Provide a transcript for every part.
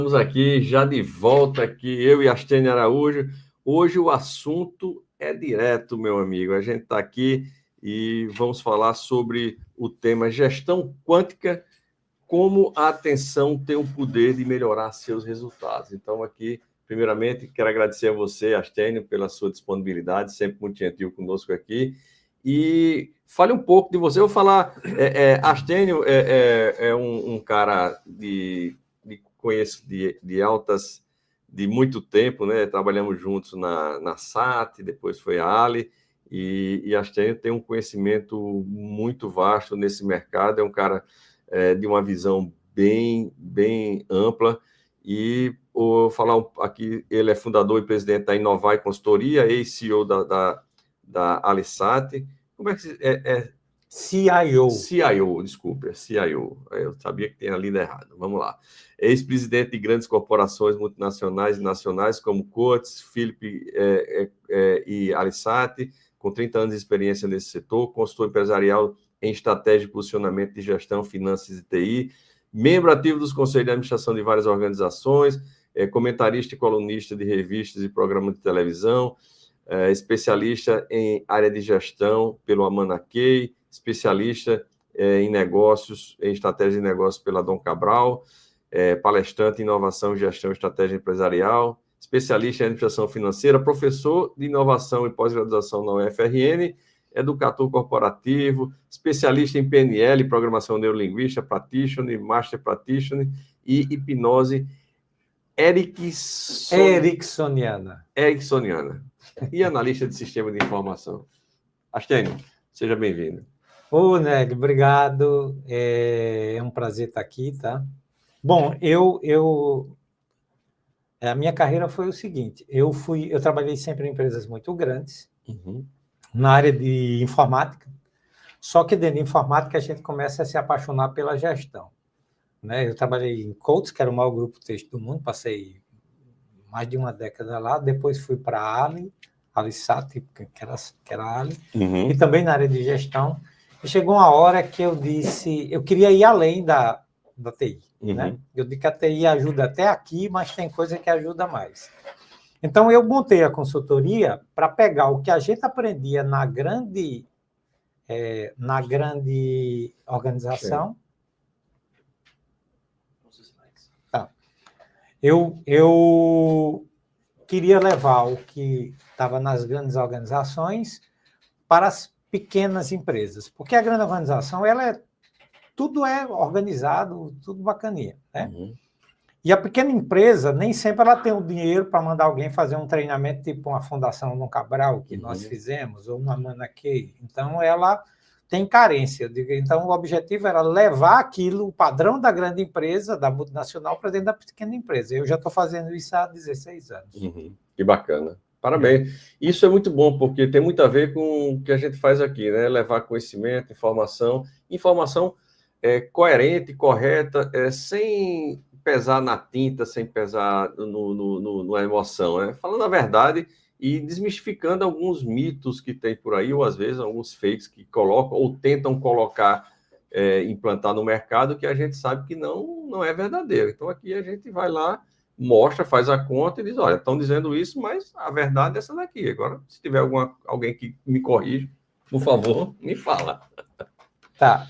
Estamos aqui, já de volta aqui, eu e Astênio Araújo. Hoje o assunto é direto, meu amigo. A gente está aqui e vamos falar sobre o tema gestão quântica, como a atenção tem o poder de melhorar seus resultados. Então, aqui, primeiramente, quero agradecer a você, Astênio, pela sua disponibilidade, sempre muito gentil conosco aqui. E fale um pouco de você. Eu vou falar, Astênio é um cara conheço de muito tempo, né? Trabalhamos juntos na SAT, depois foi a Ali, e Astênio tem um conhecimento muito vasto nesse mercado, é um cara de uma visão bem ampla, e vou falar aqui, ele é fundador e presidente da Inovar Consultoria, ex-CEO da Alisat. Como é que CIO. CIO, desculpe, é CIO. Eu sabia que tinha lido errado. Vamos lá. Ex-presidente de grandes corporações multinacionais e nacionais, como Coates, Philip e Alisat, com 30 anos de experiência nesse setor, consultor empresarial em estratégia de posicionamento de gestão, finanças e TI, membro ativo dos conselhos de administração de várias organizações, comentarista e colunista de revistas e programas de televisão, especialista em área de gestão pelo Amana Key, especialista em negócios, em estratégia de negócios pela Dom Cabral, palestrante em inovação, gestão e estratégia empresarial, especialista em administração financeira, professor de inovação e pós-graduação na UFRN, educador corporativo, especialista em PNL, programação neurolinguística, practitioner, master practitioner e hipnose Ericksoniana. E analista de sistema de informação. Astênio, seja bem-vindo. Ô, Nélio, obrigado. É um prazer estar aqui, tá? Bom, a minha carreira foi o seguinte: eu trabalhei sempre em empresas muito grandes, na área de informática, só que dentro de informática a gente começa a se apaixonar pela gestão, né? Eu trabalhei em Coates, que era o maior grupo texto do mundo, passei mais de uma década lá, depois fui para a Alisat, que era a Ali, e também na área de gestão. E chegou uma hora que eu disse, eu queria ir além da TI, né? Eu digo que a TI ajuda até aqui, mas tem coisa que ajuda mais. Então, eu montei a consultoria para pegar o que a gente aprendia na grande organização. Tá. Eu queria levar o que estava nas grandes organizações para as pequenas empresas, porque a grande organização, tudo é organizado, tudo bacaninha, né? E a pequena empresa, nem sempre ela tem o dinheiro para mandar alguém fazer um treinamento tipo uma Fundação Dom Cabral, que nós fizemos, ou uma Amana Key. Então, ela tem carência. Então, o objetivo era levar aquilo, o padrão da grande empresa, da multinacional, para dentro da pequena empresa. Eu já estou fazendo isso há 16 anos. Que bacana. Parabéns. Isso é muito bom, porque tem muito a ver com o que a gente faz aqui, né? Levar conhecimento, informação coerente, correta, sem pesar na tinta, sem pesar na emoção, né? Falando a verdade e desmistificando alguns mitos que tem por aí, ou às vezes alguns fakes que colocam ou tentam colocar, implantar no mercado, que a gente sabe que não é verdadeiro. Então aqui a gente vai lá, mostra, faz a conta e diz, olha, estão dizendo isso, mas a verdade é essa daqui. Agora, se tiver alguém que me corrija, por favor, me fala. Tá,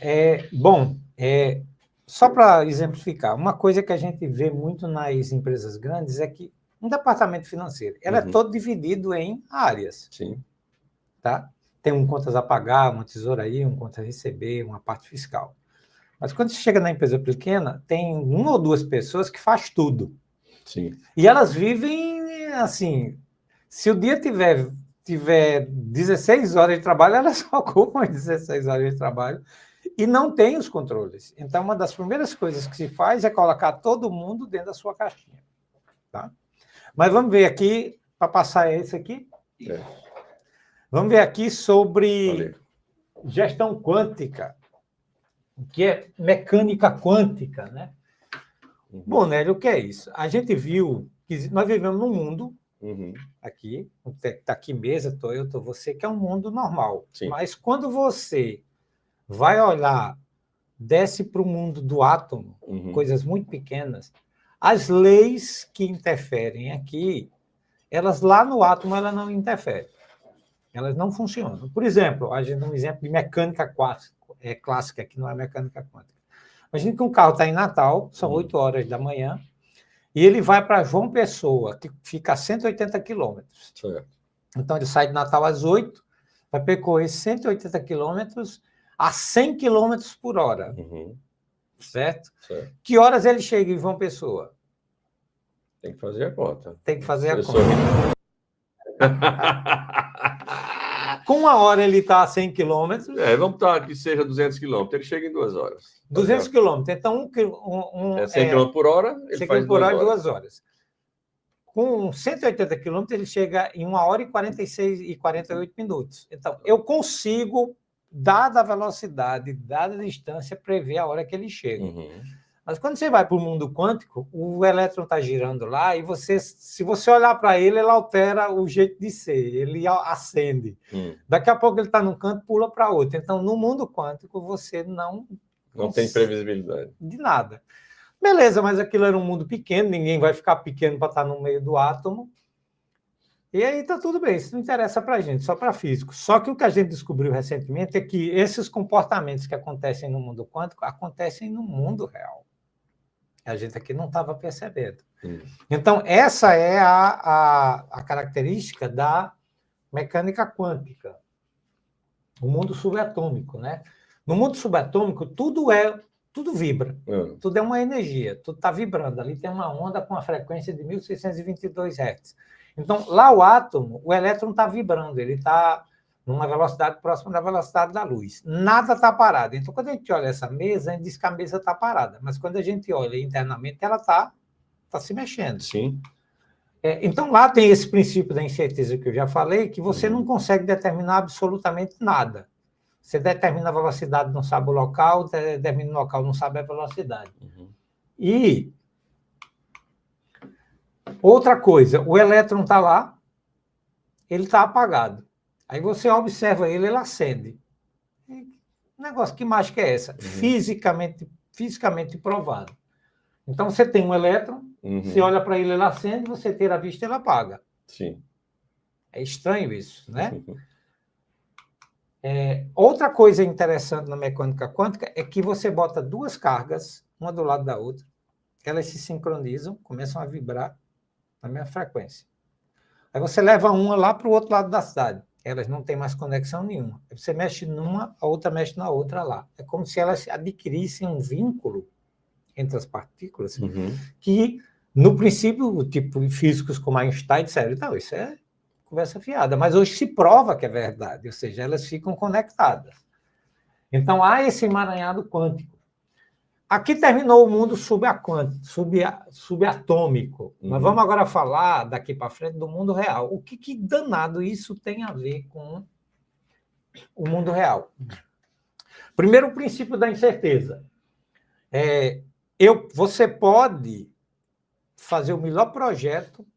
só para exemplificar, uma coisa que a gente vê muito nas empresas grandes é que um departamento financeiro, ele é todo dividido em áreas. Sim. Tá? Tem um contas a pagar, uma tesouraria, um contas a receber, uma parte fiscal. Mas quando você chega na empresa pequena, tem uma ou duas pessoas que faz tudo. Sim. E elas vivem assim, se o dia tiver 16 horas de trabalho, elas só ocupam as 16 horas de trabalho e não tem os controles. Então, uma das primeiras coisas que se faz é colocar todo mundo dentro da sua caixinha. Tá? Mas vamos ver aqui, para passar esse aqui. Vamos ver aqui sobre gestão quântica, que é mecânica quântica, né? Bom, Nélio, o que é isso? A gente viu que nós vivemos num mundo, aqui, está aqui mesa, estou eu, estou você, que é um mundo normal. Sim. Mas quando você vai olhar, desce para o mundo do átomo, coisas muito pequenas, As leis que interferem aqui, elas lá no átomo elas não interferem. Elas não funcionam. Por exemplo, a gente dá um exemplo de mecânica clássica, que não é mecânica quântica. Imagina que um carro está em Natal, são 8 horas da manhã, e ele vai para João Pessoa, que fica a 180 quilômetros. Então, ele sai de Natal às 8, vai percorrer 180 quilômetros a 100 quilômetros por hora. Certo? Que horas ele chega em João Pessoa? Tem que fazer a conta. Tem que fazer a conta. Com 1 hora ele está a 100 quilômetros. Vamos estar que seja 200 quilômetros. Ele chega em 2 horas. 200 quilômetros. Então, 100 quilômetros por hora, ele faz 2 horas. Com 180 quilômetros, ele chega em 1 hora e 46 e 48 minutos. Então, eu consigo, dada a velocidade, dada a distância, prever a hora que ele chega. Mas quando você vai para o mundo quântico, o elétron está girando lá e se você olhar para ele, ele altera o jeito de ser, ele acende. Daqui a pouco ele está num canto, pula para outro. Então, no mundo quântico, você não tem previsibilidade de nada. Beleza, mas aquilo era um mundo pequeno, ninguém vai ficar pequeno para estar no meio do átomo. E aí está tudo bem, isso não interessa para a gente, só para físico. Só que o que a gente descobriu recentemente é que esses comportamentos que acontecem no mundo quântico acontecem no mundo real. A gente aqui não estava percebendo. Então, essa é a característica da mecânica quântica. O mundo subatômico, né? No mundo subatômico, tudo vibra. Tudo é uma energia, tudo está vibrando. Ali tem uma onda com a frequência de 1622 Hz. Então, lá o átomo, o elétron está vibrando, ele está numa velocidade próxima da velocidade da luz. Nada está parado. Então, quando a gente olha essa mesa, a gente diz que a mesa está parada. Mas quando a gente olha internamente, ela está se mexendo. Sim. Então, lá tem esse princípio da incerteza que eu já falei, que você não consegue determinar absolutamente nada. Você determina a velocidade, não sabe o local, determina o local, não sabe a velocidade. E outra coisa, o elétron está lá, ele está apagado. Aí você observa ele acende. Negócio, que mágica é essa? Fisicamente provado. Então, você tem um elétron, você olha para ele acende, você tira a vista, ele apaga. Sim. É estranho isso, né? Outra coisa interessante na mecânica quântica é que você bota 2 cargas, uma do lado da outra, elas se sincronizam, começam a vibrar na mesma frequência. Aí você leva uma lá para o outro lado da cidade. Elas não têm mais conexão nenhuma. Aí você mexe numa, a outra mexe na outra lá. É como se elas adquirissem um vínculo entre as partículas que, no princípio, tipo físicos como Einstein disseram, então, isso é conversa fiada. Mas hoje se prova que é verdade, ou seja, elas ficam conectadas. Então, há esse emaranhado quântico. Aqui terminou o mundo subatômico. Mas vamos agora falar, daqui para frente, do mundo real. O que danado isso tem a ver com o mundo real? Primeiro, o princípio da incerteza. Você pode fazer o melhor projeto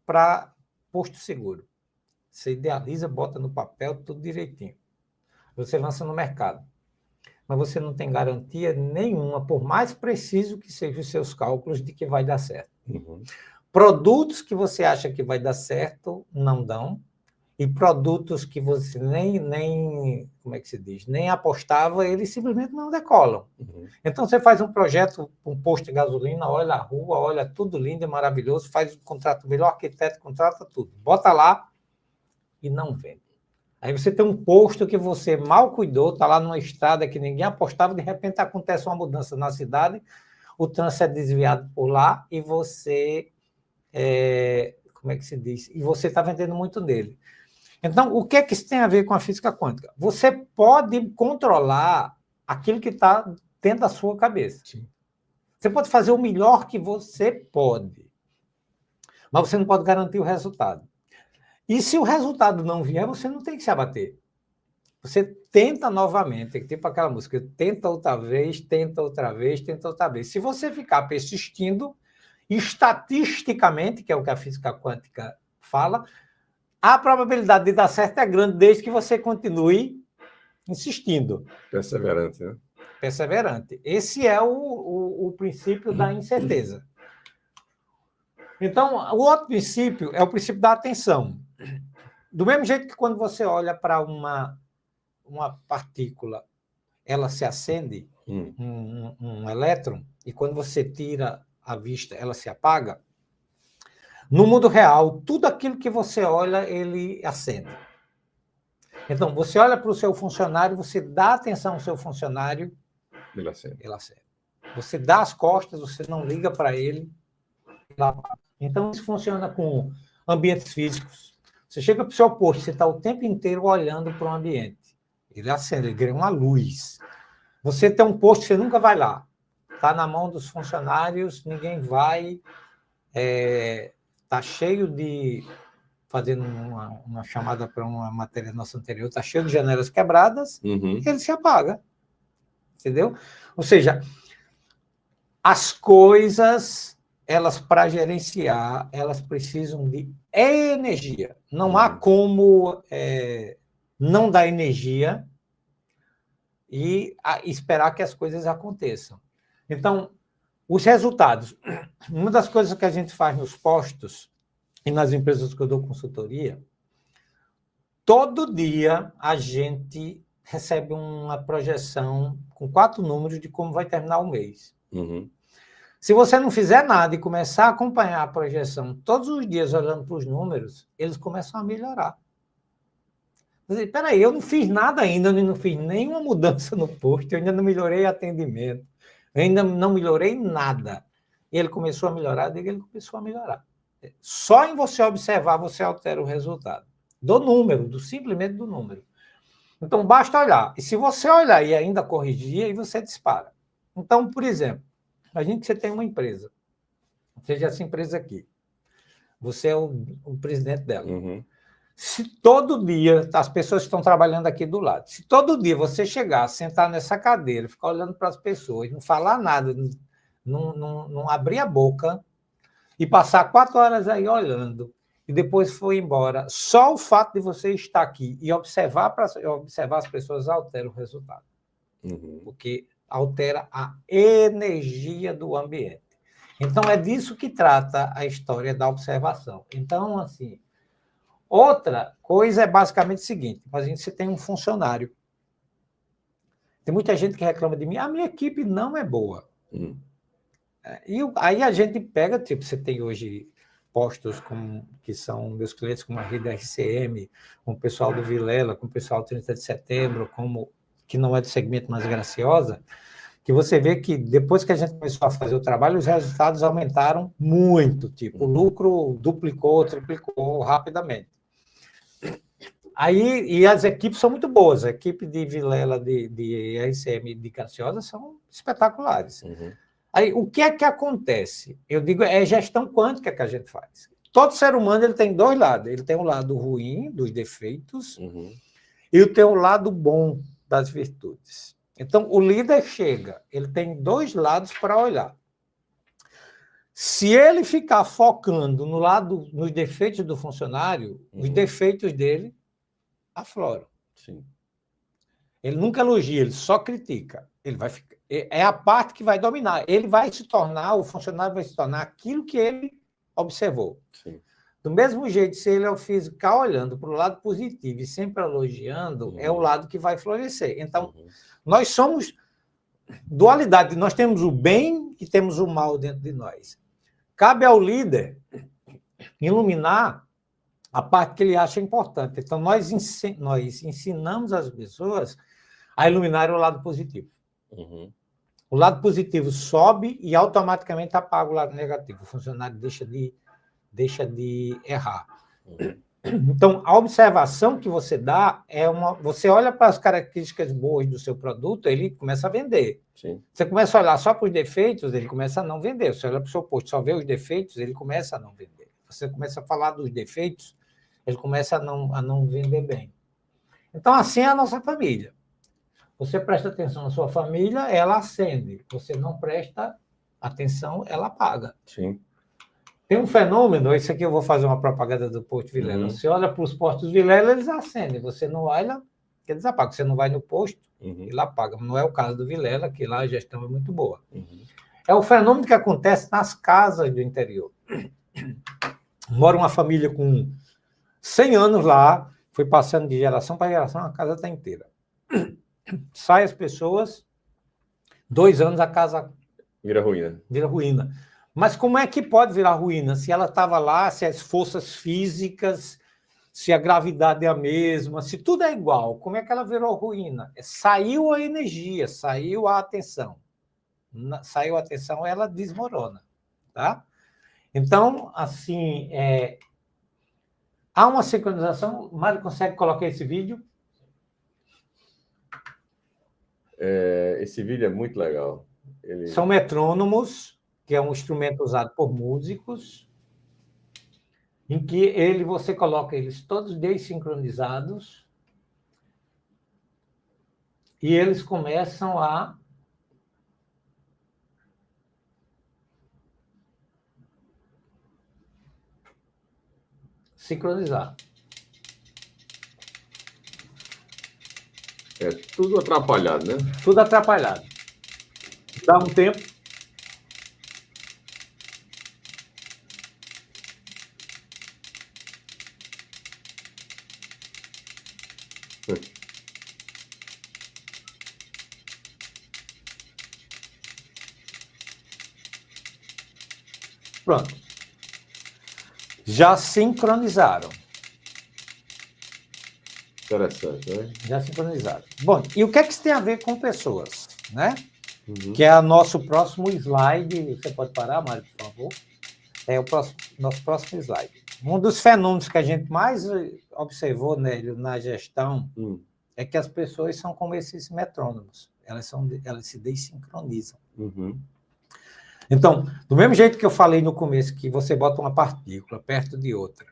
para posto seguro. Você idealiza, bota no papel, tudo direitinho. Você lança no mercado. Mas você não tem garantia nenhuma, por mais preciso que sejam os seus cálculos, de que vai dar certo. Produtos que você acha que vai dar certo, não dão. E produtos que você nem como é que se diz, nem apostava, eles simplesmente não decolam. Então, você faz um projeto, um posto de gasolina, olha a rua, olha tudo lindo e maravilhoso, faz um contrato, o melhor arquiteto contrata tudo. Bota lá e não vende. Aí você tem um posto que você mal cuidou, está lá numa estrada que ninguém apostava, de repente acontece uma mudança na cidade, o trânsito é desviado por lá e você, como é que se diz? E você está vendendo muito nele. Então, o que é que isso tem a ver com a física quântica? Você pode controlar aquilo que está dentro da sua cabeça. Sim. Você pode fazer o melhor que você pode, mas você não pode garantir o resultado. E se o resultado não vier, você não tem que se abater. Você tenta novamente, tipo aquela música, tenta outra vez, tenta outra vez, tenta outra vez. Se você ficar persistindo, estatisticamente, que é o que a física quântica fala, a probabilidade de dar certo é grande desde que você continue insistindo. Perseverante, né? Perseverante. Esse é o princípio da incerteza. Então, o outro princípio é o princípio da atenção. Do mesmo jeito que quando você olha para uma partícula, ela se acende, um elétron, e quando você tira a vista, ela se apaga. No mundo real, tudo aquilo que você olha, ele acende. Então, você olha para o seu funcionário, você dá atenção ao seu funcionário, ele acende. Você dá as costas, você não liga para ele, ele apaga. Então, isso funciona com ambientes físicos. Você chega para o seu posto, você está o tempo inteiro olhando para o ambiente. Ele acende, ele cria uma luz. Você tem um posto, você nunca vai lá. Está na mão dos funcionários, ninguém vai. Está cheio de... Fazendo uma chamada para uma matéria nossa anterior, está cheio de janelas quebradas, ele se apaga. Entendeu? Ou seja, as coisas, elas, para gerenciar, elas precisam de energia. Não há como não dar energia e esperar que as coisas aconteçam. Então, os resultados. Uma das coisas que a gente faz nos postos e nas empresas que eu dou consultoria, todo dia a gente recebe uma projeção com 4 números de como vai terminar o mês. Se você não fizer nada e começar a acompanhar a projeção todos os dias olhando para os números, eles começam a melhorar. Espera aí, eu não fiz nada ainda, eu não fiz nenhuma mudança no posto, eu ainda não melhorei atendimento, eu ainda não melhorei nada. E ele começou a melhorar, ele começou a melhorar. Só em você observar, você altera o resultado. Do número, simplesmente do número. Então, basta olhar. E se você olhar e ainda corrigir, aí você dispara. Então, por exemplo, imagine que você tem uma empresa. Seja essa empresa aqui. Você é o presidente dela. Se todo dia, as pessoas estão trabalhando aqui do lado, se todo dia você chegar, sentar nessa cadeira, ficar olhando para as pessoas, não falar nada, não abrir a boca e passar 4 horas aí olhando e depois for embora, só o fato de você estar aqui e observar as pessoas altera o resultado. Porque altera a energia do ambiente. Então, é disso que trata a história da observação. Então, assim, outra coisa é basicamente o seguinte: você tem um funcionário. Tem muita gente que reclama de mim, a minha equipe não é boa. E aí a gente pega, tipo, você tem hoje postos que são meus clientes, como a Rede RCM, com o pessoal do Vilela, com o pessoal do 30 de setembro, que não é do segmento mais Graciosa, que você vê que depois que a gente começou a fazer o trabalho, os resultados aumentaram muito, tipo, o lucro duplicou, triplicou rapidamente. Aí, e as equipes são muito boas, a equipe de Vilela, de RCM e de Graciosa são espetaculares. Aí, o que é que acontece? Eu digo, é gestão quântica que a gente faz. Todo ser humano ele tem 2 lados. Ele tem um lado ruim, dos defeitos, e tem um lado bom das virtudes. Então, o líder chega, ele tem 2 lados para olhar. Se ele ficar focando nos defeitos do funcionário, os defeitos dele afloram. Ele nunca elogia, ele só critica. Ele vai ficar, é a parte que vai dominar. O funcionário vai se tornar aquilo que ele observou. Do mesmo jeito, se ele ficar olhando para o lado positivo e sempre elogiando, é o lado que vai florescer. Então, nós somos dualidade. Nós temos o bem e temos o mal dentro de nós. Cabe ao líder iluminar a parte que ele acha importante. Então, nós ensinamos as pessoas a iluminar o lado positivo. O lado positivo sobe e automaticamente apaga o lado negativo. O funcionário deixa de errar. Então, a observação que você dá você olha para as características boas do seu produto, ele começa a vender. Você começa a olhar só para os defeitos, ele começa a não vender. Você olha para o seu posto, só vê os defeitos, ele começa a não vender. Você começa a falar dos defeitos, ele começa a não vender bem. Então, assim é a nossa família. Você presta atenção na sua família, ela acende. Você não presta atenção, ela apaga. Tem um fenômeno, isso aqui eu vou fazer uma propaganda do Posto Vilela. Você olha para os postos Vilela, eles acendem. Você não olha, eles apagam. Você não vai no posto, ele apaga. Não é o caso do Vilela, que lá a gestão é muito boa. É o fenômeno que acontece nas casas do interior. Mora uma família com 100 anos lá, foi passando de geração para geração, a casa está inteira. Sai as pessoas, 2 anos a casa vira ruína. Vira ruína. Mas como é que pode virar ruína? Se ela estava lá, se as forças físicas, se a gravidade é a mesma, se tudo é igual, como é que ela virou ruína? Saiu a energia, saiu a atenção. Saiu a atenção, ela desmorona. Tá? Então, assim, há uma sincronização. Mário, consegue colocar esse vídeo? Esse vídeo é muito legal. São metrônomos, que é um instrumento usado por músicos, em que você coloca eles todos desincronizados e eles começam a sincronizar. É tudo atrapalhado, né? Tudo atrapalhado. Dá um tempo. Pronto. Já sincronizaram. Interessante, né? Já sincronizaram. Bom, e o que é que isso tem a ver com pessoas, né? Que é o nosso próximo slide. Você pode parar, Mário, por favor? É o nosso próximo slide. Um dos fenômenos que a gente mais observou, Nélio, na gestão é que as pessoas são como esses metrônomos. Elas se desincronizam. Então, do mesmo jeito que eu falei no começo, que você bota uma partícula perto de outra,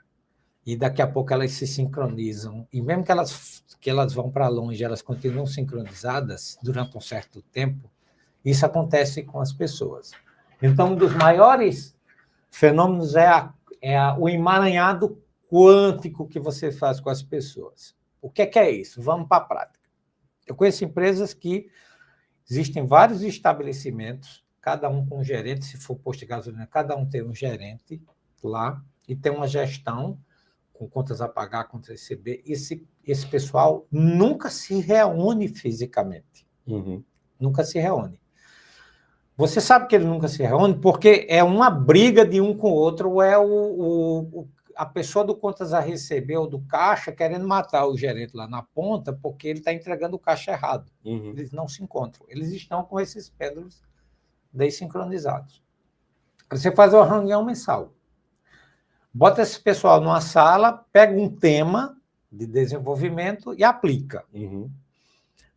e daqui a pouco elas se sincronizam, e mesmo que elas vão para longe, elas continuam sincronizadas durante um certo tempo, isso acontece com as pessoas. Então, um dos maiores fenômenos é o emaranhado quântico que você faz com as pessoas. O que é isso? Vamos para a prática. Eu conheço empresas que existem vários estabelecimentos, cada um com um gerente, se for posto de gasolina, cada um tem um gerente lá e tem uma gestão com contas a pagar, contas a receber. Esse pessoal nunca se reúne fisicamente. Nunca se reúne. Você sabe que ele nunca se reúne porque é uma briga de um com o outro, ou é a pessoa do contas a receber ou do caixa querendo matar o gerente lá na ponta porque ele está entregando o caixa errado. Eles não se encontram. Eles estão com esses pêndulos desincronizados. Você faz uma reunião mensal. Bota esse pessoal numa sala, pega um tema de desenvolvimento e aplica.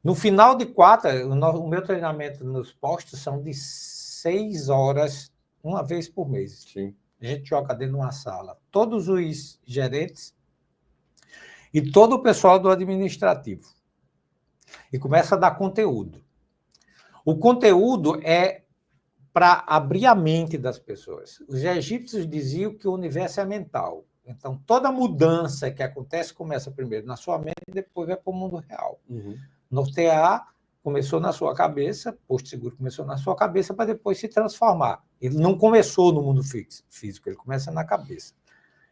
No final de 4, o meu treinamento nos postos são de 6 horas, uma vez por mês. Sim. A gente joga dentro de uma sala todos os gerentes e todo o pessoal do administrativo. E começa a dar conteúdo. O conteúdo é para abrir a mente das pessoas. Os egípcios diziam que o universo é mental. Então, toda mudança que acontece começa primeiro na sua mente e depois vai para o mundo real. Nortear começou na sua cabeça, Porto Seguro começou na sua cabeça para depois se transformar. Ele não começou no mundo físico, ele começa na cabeça.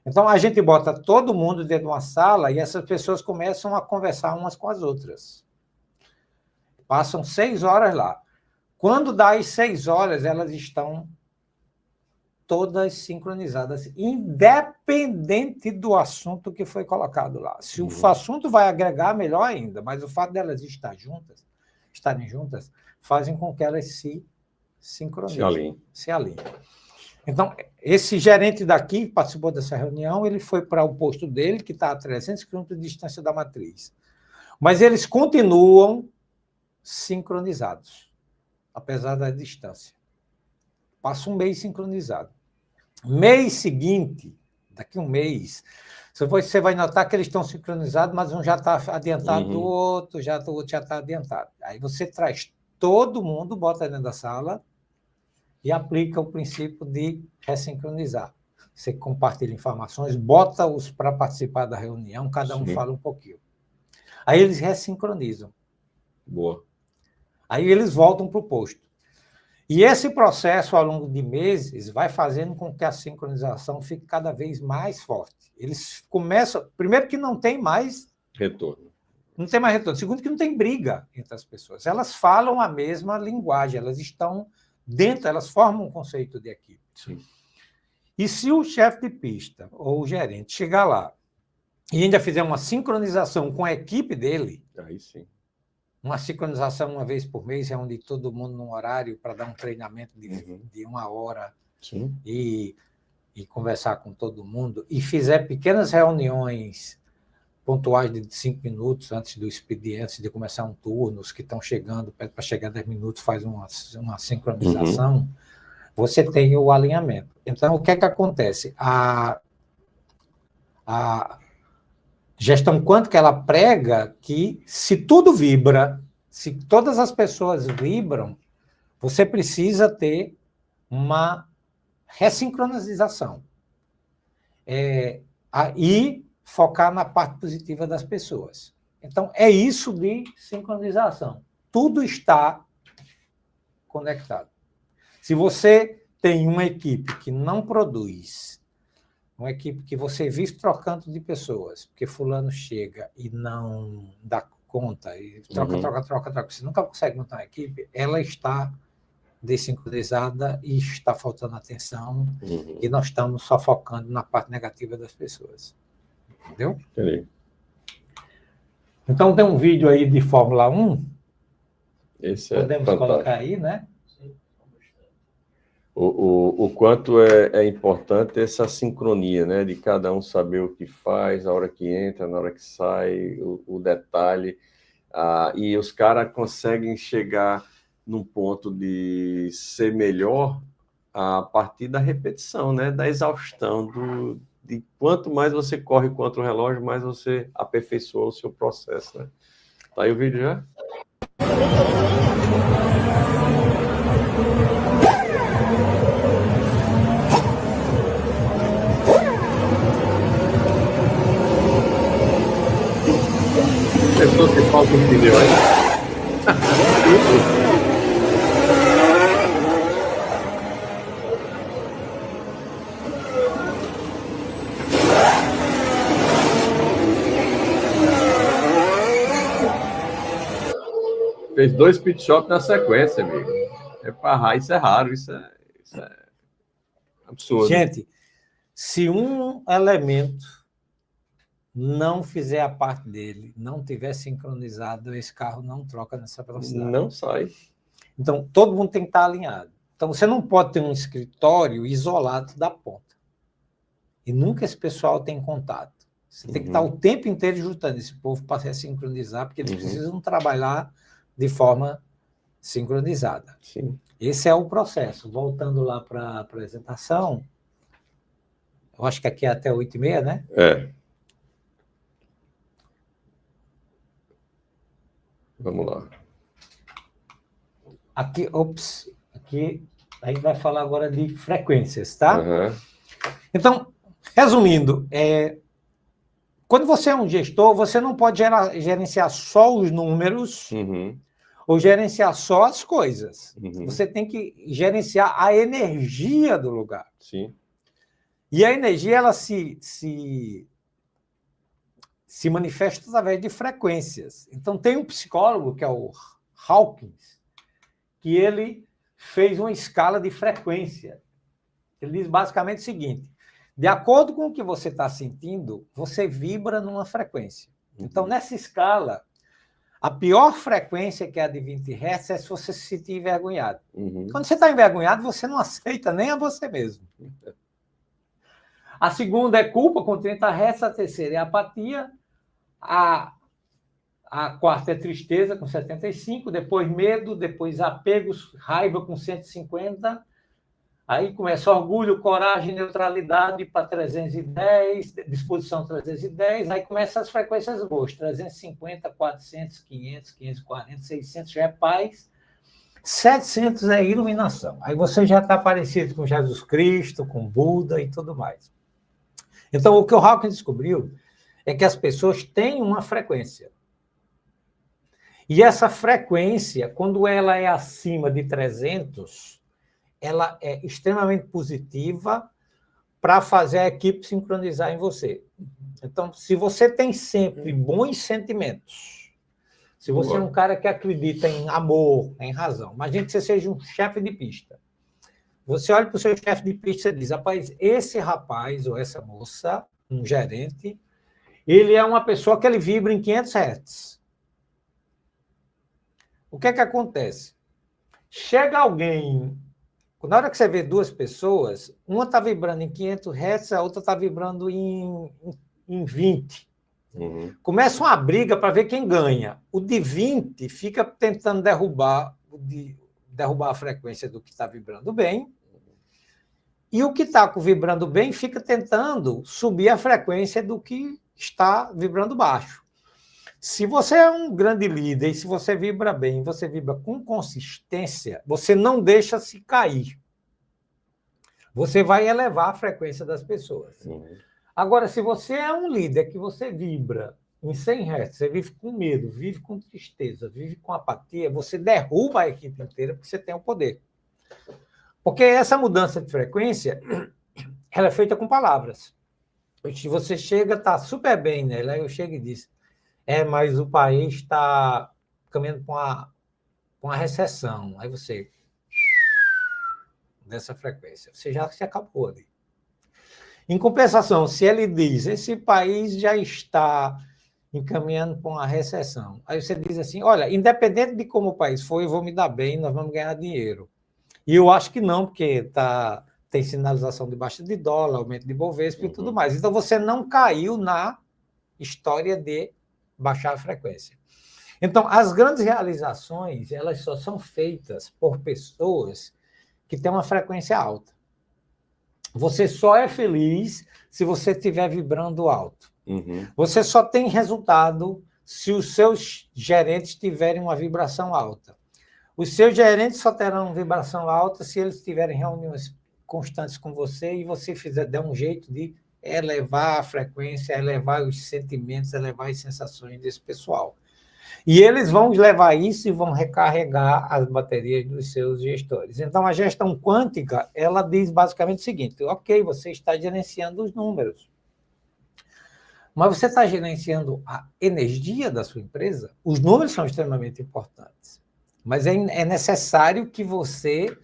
Então, a gente bota todo mundo dentro de uma sala e essas pessoas começam a conversar umas com as outras. Passam 6 horas lá. Quando dá as 6 horas, elas estão todas sincronizadas, independente do assunto que foi colocado lá. Se o assunto vai agregar, melhor ainda, mas o fato delas estarem juntas, fazem com que elas se sincronizem, se alinhem. Então, esse gerente daqui participou dessa reunião, ele foi para o posto dele, que está a 300 quilômetros de distância da matriz. Mas eles continuam sincronizados, apesar da distância. Passa um mês sincronizado. Mês seguinte, daqui um mês, você vai notar que eles estão sincronizados, mas um já está adiantado do outro, o outro já está adiantado. Aí você traz todo mundo, bota dentro da sala e aplica o princípio de ressincronizar. Você compartilha informações, bota-os para participar da reunião, cada um fala um pouquinho. Aí eles ressincronizam. Boa. Aí eles voltam para o posto. E esse processo, ao longo de meses, vai fazendo com que a sincronização fique cada vez mais forte. Eles começam... Primeiro que não tem mais... Retorno. Não tem mais retorno. Segundo que não tem briga entre as pessoas. Elas falam a mesma linguagem, elas estão dentro, elas formam um conceito de equipe. Sim. E se o chefe de pista ou o gerente chegar lá e ainda fizer uma sincronização com a equipe dele, aí sim. Uma sincronização uma vez por mês, reúne todo mundo num horário para dar um treinamento de 1 hora e conversar com todo mundo, e fizer pequenas reuniões pontuais de 5 minutos antes do expediente, antes de começar um turno, os que estão chegando, pede para chegar 10 minutos, faz uma sincronização, você tem o alinhamento. Então, o que é que acontece? A gestão quântica, ela prega que se tudo vibra, se todas as pessoas vibram, você precisa ter uma ressincronização. E focar na parte positiva das pessoas. Então, é isso de sincronização. Tudo está conectado. Se você tem uma equipe que não produz, uma equipe que você vive trocando de pessoas, porque fulano chega e não dá conta, e troca, você nunca consegue montar uma equipe, ela está desincronizada e está faltando atenção, e nós estamos só focando na parte negativa das pessoas. Entendeu? Entendi. Então, tem um vídeo aí de Fórmula 1, esse podemos colocar aí, né? O quanto é importante essa sincronia, né? De cada um saber o que faz, a hora que entra, na hora que sai, o detalhe. E os caras conseguem chegar num ponto de ser melhor a partir da repetição, né? Da exaustão, de quanto mais você corre contra o relógio, mais você aperfeiçoa o seu processo, né? Tá aí o vídeo já? Pessoa que falta um pneu aí. Fez 2 pit stop na sequência, amigo. Isso é raro, isso é absurdo. Gente, se um elemento não fizer a parte dele, não tiver sincronizado, esse carro não troca nessa velocidade. Não sai. Então, todo mundo tem que estar alinhado. Então, você não pode ter um escritório isolado da ponta. E nunca esse pessoal tem contato. Você tem que estar o tempo inteiro juntando esse povo para se sincronizar, porque eles precisam trabalhar de forma sincronizada. Sim. Esse é o processo. Voltando lá para a apresentação, eu acho que aqui é até 8h30, né? Vamos lá. Aqui a gente vai falar agora de frequências, tá? Então, resumindo, quando você é um gestor, você não pode gerenciar só os números ou gerenciar só as coisas. Você tem que gerenciar a energia do lugar. Sim. E a energia, ela se manifesta através de frequências. Então, tem um psicólogo, que é o Hawkins, que ele fez uma escala de frequência. Ele diz basicamente o seguinte: de acordo com o que você está sentindo, você vibra numa frequência. Então, nessa escala, a pior frequência, que é a de 20 Hz, é se você se sentir envergonhado. Quando você está envergonhado, você não aceita nem a você mesmo. A segunda é culpa, com 30 Hz. A terceira é apatia. A quarta é tristeza, com 75. Depois medo. Depois apegos, raiva, com 150. Aí começa orgulho, coragem, neutralidade para 310. Disposição 310. Aí começam as frequências boas. 350, 400, 500, 540, 600 já é paz. 700 é iluminação. Aí você já está parecido com Jesus Cristo, com Buda e tudo mais. Então, o que o Hawkins descobriu é que as pessoas têm uma frequência. E essa frequência, quando ela é acima de 300, ela é extremamente positiva para fazer a equipe sincronizar em você. Então, se você tem sempre bons sentimentos, se você é um cara que acredita em amor, em razão, imagine que você seja um chefe de pista. Você olha para o seu chefe de pista e diz, rapaz, esse rapaz ou essa moça, um gerente, ele é uma pessoa que ele vibra em 500 Hz. O que é que acontece? Chega alguém, na hora que você vê duas pessoas, uma está vibrando em 500 Hz, a outra está vibrando em 20. Uhum. Começa uma briga para ver quem ganha. O de 20 fica tentando derrubar a frequência do que está vibrando bem, e o que está vibrando bem fica tentando subir a frequência do que está vibrando baixo. Se você é um grande líder e se você vibra bem, você vibra com consistência, você não deixa se cair. Você vai elevar a frequência das pessoas. Uhum. Agora, se você é um líder que você vibra em 100 Hz, você vive com medo, vive com tristeza, vive com apatia, você derruba a equipe inteira porque você tem o poder. Porque essa mudança de frequência, ela é feita com palavras. Você chega, está super bem, né? Aí eu chego e diz, mas o país está caminhando com uma recessão. Aí você, dessa frequência, você já se acabou ali. Em compensação, se ele diz, esse país já está encaminhando para uma recessão. Aí você diz assim, olha, independente de como o país for, eu vou me dar bem, nós vamos ganhar dinheiro. E eu acho que não, porque tem sinalização de baixa de dólar, aumento de Bovespa e tudo mais. Então, você não caiu na história de baixar a frequência. Então, as grandes realizações, elas só são feitas por pessoas que têm uma frequência alta. Você só é feliz se você estiver vibrando alto. Uhum. Você só tem resultado se os seus gerentes tiverem uma vibração alta. Os seus gerentes só terão vibração alta se eles tiverem reuniões constantes com você e você der um jeito de elevar a frequência, elevar os sentimentos, elevar as sensações desse pessoal. E eles vão levar isso e vão recarregar as baterias dos seus gestores. Então, a gestão quântica, ela diz basicamente o seguinte, ok, você está gerenciando os números, mas você está gerenciando a energia da sua empresa? Os números são extremamente importantes, mas é necessário que você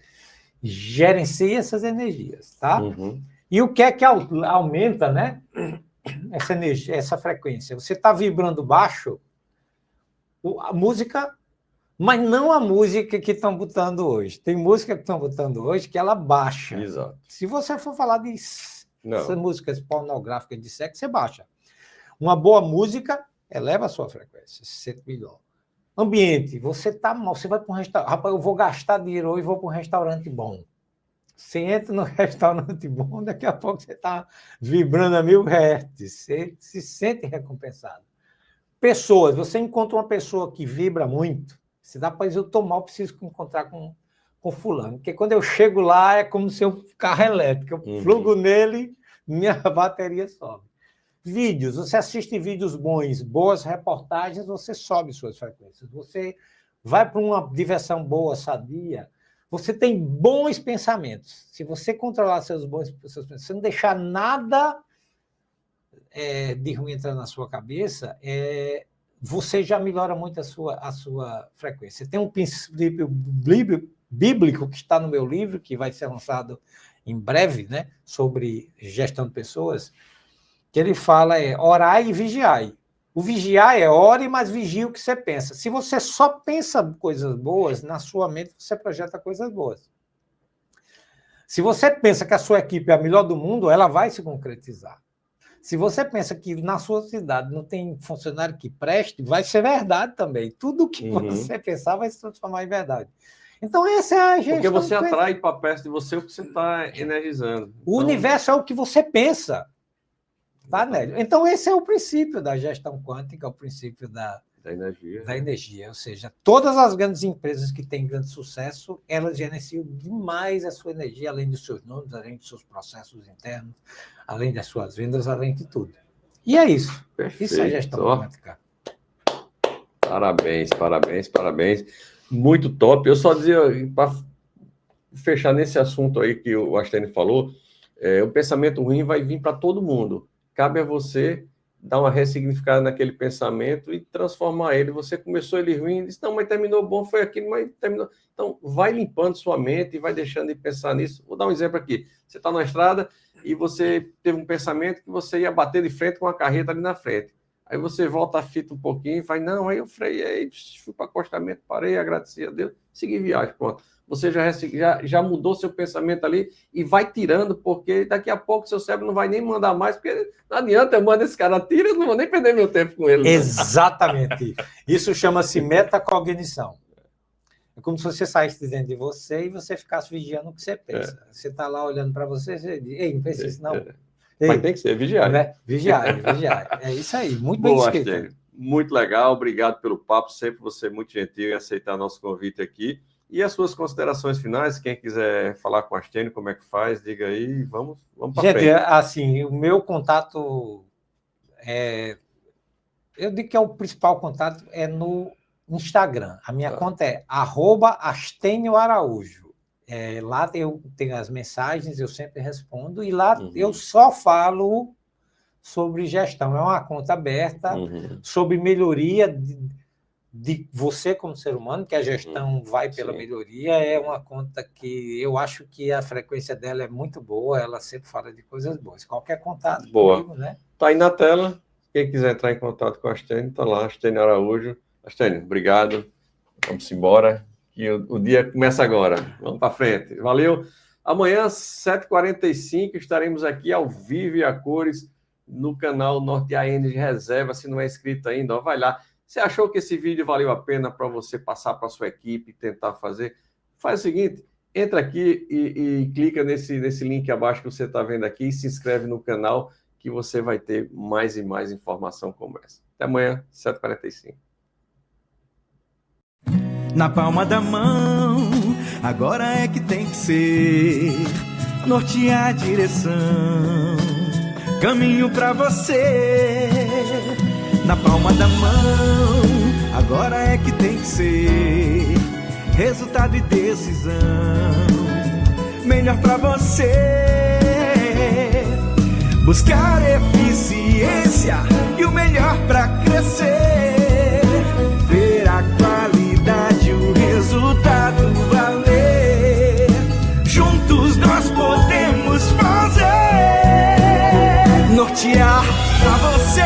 gerencie essas energias, tá? Uhum. E o que é que aumenta, né, essa energia, essa frequência? Você está vibrando baixo, a música, mas não a música que estão botando hoje. Tem música que estão botando hoje que ela baixa. Exato. Se você for falar de essas músicas pornográficas de sexo, você baixa. Uma boa música eleva a sua frequência, se sente melhor. Ambiente, você está mal, você vai para um restaurante, rapaz, eu vou gastar dinheiro hoje e vou para um restaurante bom. Você entra no restaurante bom, daqui a pouco você está vibrando a 1000 Hz, você se sente recompensado. Pessoas, você encontra uma pessoa que vibra muito, se dá para dizer, eu estou mal, preciso encontrar com fulano, porque quando eu chego lá é como se eu carro elétrico, eu plugo nele, minha bateria sobe. Vídeos, você assiste vídeos bons, boas reportagens, você sobe suas frequências, você vai para uma diversão boa, sadia, você tem bons pensamentos. Se você controlar seus pensamentos, se não deixar nada de ruim entrar na sua cabeça, você já melhora muito a sua frequência. Tem um princípio bíblico que está no meu livro, que vai ser lançado em breve, né, sobre gestão de pessoas, que ele fala orai e vigiai. O vigiar é ore, mas vigie o que você pensa. Se você só pensa coisas boas, na sua mente você projeta coisas boas. Se você pensa que a sua equipe é a melhor do mundo, ela vai se concretizar. Se você pensa que na sua cidade não tem funcionário que preste, vai ser verdade também. Tudo que você pensar vai se transformar em verdade. Então, essa é a gestão. Porque você atrai para perto de você o que você está energizando. O universo é o que você pensa. Tá, Nélio? Então, esse é o princípio da gestão quântica, o princípio da energia. Ou seja, todas as grandes empresas que têm grande sucesso, elas gerenciam demais a sua energia, além dos seus números, além dos seus processos internos, além das suas vendas, além de tudo. E é isso. Perfeito. Isso é gestão quântica. Parabéns. Muito top. Eu só dizia, para fechar nesse assunto aí que o Astênio falou, o pensamento ruim vai vir para todo mundo. Cabe a você dar uma ressignificada naquele pensamento e transformar ele. Você começou ele ruim, disse, não, mas terminou bom, foi aquilo, mas terminou. Então, vai limpando sua mente e vai deixando de pensar nisso. Vou dar um exemplo aqui. Você está na estrada e você teve um pensamento que você ia bater de frente com uma carreta ali na frente. Aí você volta a fita um pouquinho e vai, não, aí eu freiei, fui para o acostamento, parei, agradeci a Deus, segui viagem, pronto. Você já mudou seu pensamento ali e vai tirando, porque daqui a pouco seu cérebro não vai nem mandar mais, porque não adianta, eu mando esse cara tira, eu não vou nem perder meu tempo com ele. Exatamente. Isso chama-se metacognição. É como se você saísse de dentro de você e você ficasse vigiando o que você pensa. Você está lá olhando para você e diz, ei, não pensa isso não. Ei, mas tem que ser vigiar. Né? Vigiar. É isso aí, muito bem escrito. Astênio, muito legal, obrigado pelo papo, sempre você é muito gentil em aceitar nosso convite aqui. E as suas considerações finais, quem quiser falar com o Astênio, como é que faz, diga aí, vamos para frente. Gente, assim, o meu contato, eu digo que é o principal contato é no Instagram. A minha conta é @AstênioAraújo. Lá eu tenho as mensagens, eu sempre respondo, e lá eu só falo sobre gestão. É uma conta aberta, sobre melhoria de você como ser humano, que a gestão vai pela melhoria. É uma conta que eu acho que a frequência dela é muito boa, ela sempre fala de coisas boas. Qualquer contato comigo, né? Está aí na tela, quem quiser entrar em contato com a Astênio, está lá, Astênio Araújo. Astênio, obrigado, vamos embora, que o dia começa agora, vamos para frente, valeu. Amanhã, 7h45, estaremos aqui ao vivo e a cores no canal Norte AN de Reserva. Se não é inscrito ainda, vai lá. Você achou que esse vídeo valeu a pena para você passar para a sua equipe, tentar fazer? Faz o seguinte, entra aqui e clica nesse link abaixo que você está vendo aqui e se inscreve no canal que você vai ter mais e mais informação como essa. Até amanhã, 7h45. Na palma da mão, agora é que tem que ser. Nortear a direção, caminho pra você. Na palma da mão, agora é que tem que ser. Resultado e decisão, melhor pra você. Buscar eficiência e o melhor pra crescer. Ver a qualidade, o resultado valer. Juntos nós podemos fazer. Nortear pra você.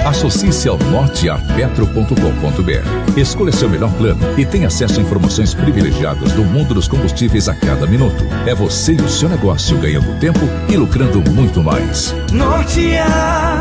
Associe-se ao nortearpetro.com.br. Escolha seu melhor plano e tenha acesso a informações privilegiadas do mundo dos combustíveis a cada minuto. É você e o seu negócio ganhando tempo e lucrando muito mais. Nortear.